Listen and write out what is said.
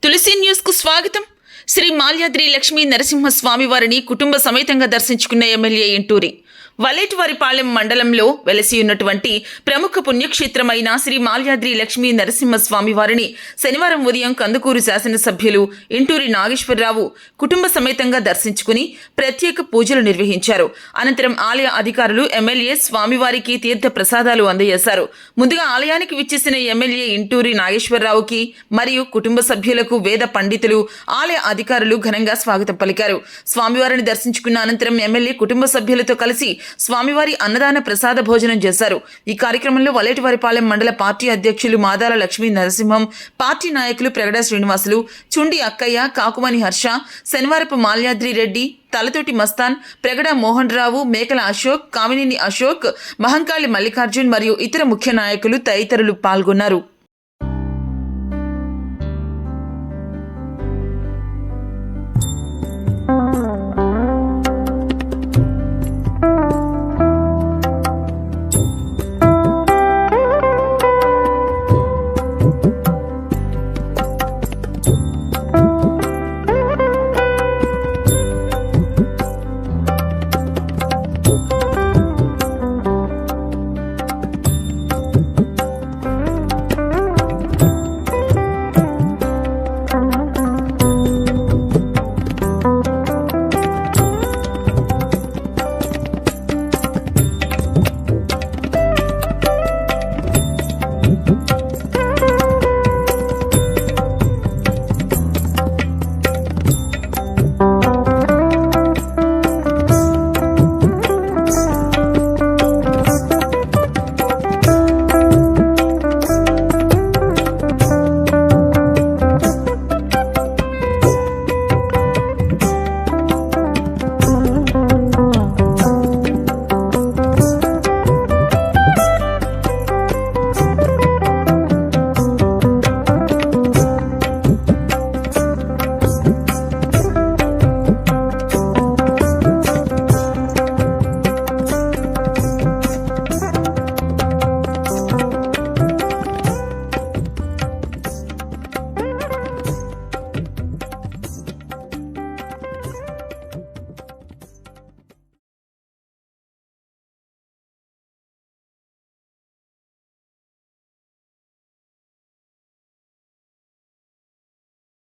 తులసి news కు స్వాగతం. శ్రీ మాల్యాద్రి లక్ష్మీ నరసింహ స్వామివారిని కుటుంబ సమేతంగా దర్శించుకున్న ఎమ్మెల్యే ఇంటూరి. వలేటివారిపాలెం మండలంలో వెలసి ఉన్నటువంటి ప్రముఖ పుణ్యక్షేత్రమైన శ్రీ మాల్యాద్రి లక్ష్మీ నరసింహ స్వామివారిని శనివారం ఉదయం కందుకూరు శాసనసభ్యులు ఇంటూరి నాగేశ్వరరావు కుటుంబ సమేతంగా దర్శించుకుని ప్రత్యేక పూజలు నిర్వహించారు. అనంతరం ఆలయ అధికారులు ఎమ్మెల్యే స్వామివారికి తీర్థ ప్రసాదాలు అందజేశారు. ముందుగా ఆలయానికి విచ్చేసిన ఎమ్మెల్యే ఇంటూరి నాగేశ్వరరావుకి మరియు కుటుంబ సభ్యులకు వేద పండితులు, ఆలయ అధికారులు ఘనంగా స్వాగతం పలికారు. స్వామివారిని దర్శించుకున్న అనంతరం ఎమ్మెల్యే కుటుంబ సభ్యులతో కలిసి స్వామివారి అన్నదాన ప్రసాద భోజనం చేశారు. ఈ కార్యక్రమంలో వలేటివారిపాలెం మండల పార్టీ అధ్యక్షులు మాదాల లక్ష్మీ నరసింహం, పార్టీ నాయకులు ప్రగడ శ్రీనివాసులు, చుండి అక్కయ్య, కాకుమని హర్ష, శనివారపు మాల్యాద్రి రెడ్డి, తలతోటి మస్తాన్, ప్రగడ మోహన్ రావు, మేకల అశోక్, కామినేని అశోక్, మహంకాళి మల్లికార్జున్ మరియు ఇతర ముఖ్య నాయకులు తదితరులు పాల్గొన్నారు.